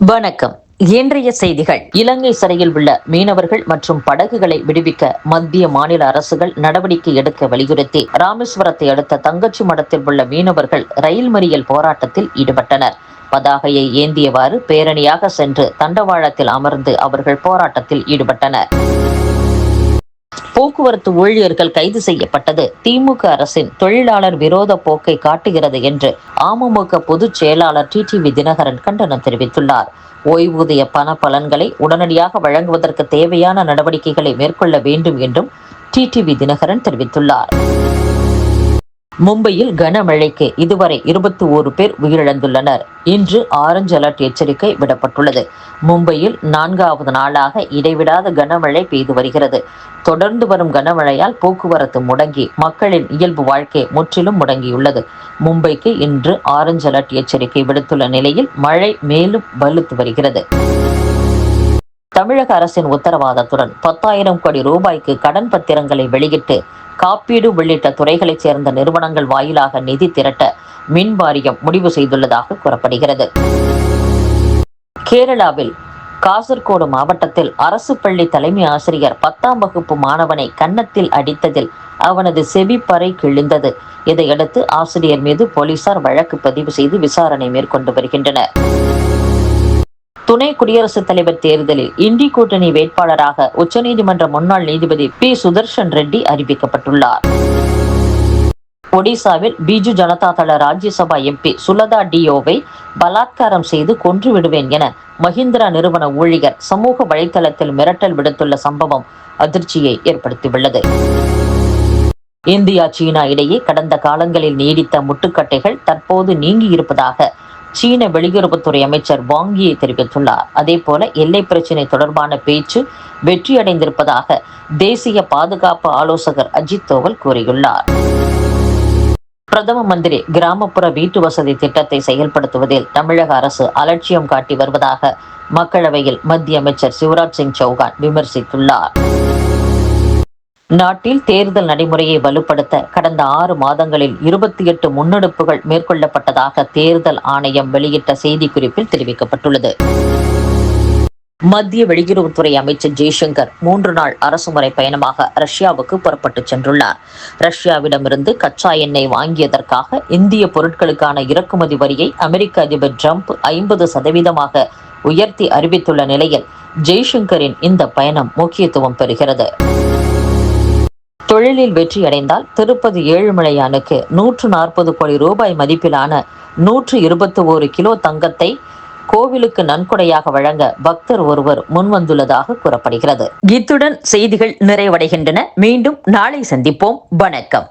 வணக்கம். இன்றைய செய்திகள். இலங்கை சிறையில் உள்ள மீனவர்கள் மற்றும் படகுகளை விடுவிக்க மத்திய மாநில அரசுகள் நடவடிக்கை எடுக்க வலியுறுத்தி ராமேஸ்வரத்தை அடுத்த தங்கச்சி மடத்தில் உள்ள மீனவர்கள் ரயில் மறியல் போராட்டத்தில் ஈடுபட்டனர். பதாகையை ஏந்தியவாறு பேரணியாக சென்று தண்டவாளத்தில் அமர்ந்து அவர்கள் போராட்டத்தில் ஈடுபட்டனர். போக்குவரத்து ஊழியர்கள் கைது செய்யப்பட்டது திமுக அரசின் தொழிலாளர் விரோத போக்கை காட்டுகிறது என்று அமமுக பொதுச் செயலாளர் டிடிவி தினகரன் கண்டனம் தெரிவித்துள்ளார். ஓய்வூதிய பண பலன்களை உடனடியாக வழங்குவதற்கு தேவையான நடவடிக்கைகளை மேற்கொள்ள வேண்டும் என்றும் டிடிவி தினகரன் தெரிவித்துள்ளார். மும்பையில் கனமழைக்கு இதுவரை 21 பேர் உயிரிழந்துள்ளனர். இன்று ஆரஞ்சு அலர்ட் எச்சரிக்கை விடப்பட்டுள்ளது. மும்பையில் 4வது நாளாக இடைவிடாத கனமழை பெய்து வருகிறது. தொடர்ந்து வரும் கனமழையால் போக்குவரத்து முடங்கி மக்களின் இயல்பு வாழ்க்கை முற்றிலும் முடங்கியுள்ளது. மும்பைக்கு இன்று ஆரஞ்சு அலர்ட் எச்சரிக்கை விடுத்துள்ள நிலையில் மழை மேலும் வலுத்து வருகிறது. தமிழக அரசின் உத்தரவாதத்துடன் 10,000 கோடி ரூபாய்க்கு கடன் பத்திரங்களை வெளியிட்டு காப்பீடு உள்ளிட்ட துறைகளைச் சேர்ந்த நிறுவனங்கள் வாயிலாக நிதி திரட்ட மின் வாரியம் முடிவு செய்துள்ளதாக கூறப்படுகிறது. கேரளாவில் காசர்கோடு மாவட்டத்தில் அரசு பள்ளி தலைமை ஆசிரியர் 10ஆம் வகுப்பு மாணவனை கன்னத்தில் அடித்ததில் அவனது செவிப்பறை கிழிந்தது. இதையடுத்து ஆசிரியர் மீது போலீசார் வழக்கு பதிவு செய்து விசாரணை மேற்கொண்டு வருகின்றனர். துணை குடியரசுத் தலைவர் தேர்தலில் இண்டி கூட்டணி வேட்பாளராக உச்சநீதிமன்ற முன்னாள் நீதிபதி பி சுதர்ஷன் ரெட்டி அறிவிக்கப்பட்டுள்ளார். ஒடிசாவில் பிஜு ஜனதா தள ராஜ்யசபா எம்பி சுலதா டியோவை பலாத்காரம் செய்து கொன்று விடுவேன் என மஹிந்திரா நிறுவன ஊழியர் சமூக வலைதளத்தில் மிரட்டல் விடுத்துள்ள சம்பவம் அதிர்ச்சியை ஏற்படுத்தியுள்ளது. இந்தியா சீனா இடையே கடந்த காலங்களில் நீடித்த முட்டுக்கட்டைகள் தற்போது நீங்கியிருப்பதாக சீன வெளியுறவுத்துறை அமைச்சர் வாங்கியை தெரிவித்துள்ளார். அதேபோல எல்லை பிரச்சினை தொடர்பான பேச்சு வெற்றியடைந்திருப்பதாக தேசிய பாதுகாப்பு ஆலோசகர் அஜித் தோவல் கூறியுள்ளார். பிரதம மந்திரி கிராமப்புற வீட்டு வசதி திட்டத்தை செயல்படுத்துவதில் தமிழக அரசு அலட்சியம் காட்டி வருவதாக மக்களவையில் மத்திய அமைச்சர் சிவராஜ் சிங் சௌகான் விமர்சித்துள்ளார். நாட்டில் தேர்தல் நடைமுறையை வலுப்படுத்த கடந்த 6 மாதங்களில் 28 முன்னெடுப்புகள் மேற்கொள்ளப்பட்டதாக தேர்தல் ஆணையம் வெளியிட்ட செய்திக்குறிப்பில் தெரிவிக்கப்பட்டுள்ளது. மத்திய வெளியுறவுத்துறை அமைச்சர் ஜெய்சங்கர் 3 நாள் அரசுமுறை பயணமாக ரஷ்யாவுக்கு புறப்பட்டுச் சென்றுள்ளார். ரஷ்யாவிடமிருந்து கச்சா எண்ணெய் வாங்கியதற்காக இந்திய பொருட்களுக்கான இறக்குமதி வரியை அமெரிக்க அதிபர் டிரம்ப் 50% உயர்த்தி அறிவித்துள்ள நிலையில் ஜெய்சங்கரின் இந்த பயணம் முக்கியத்துவம் பெறுகிறது. தொழிலில் வெற்றியடைந்தால் திருப்பதி ஏழுமலையானுக்கு 140 கோடி ரூபாய் மதிப்பிலான 121 கிலோ தங்கத்தை கோவிலுக்கு நன்கொடையாக வழங்க பக்தர் ஒருவர் முன்வந்துள்ளதாக கூறப்படுகிறது. இத்துடன் செய்திகள் நிறைவடைகின்றன. மீண்டும் நாளை சந்திப்போம். வணக்கம்.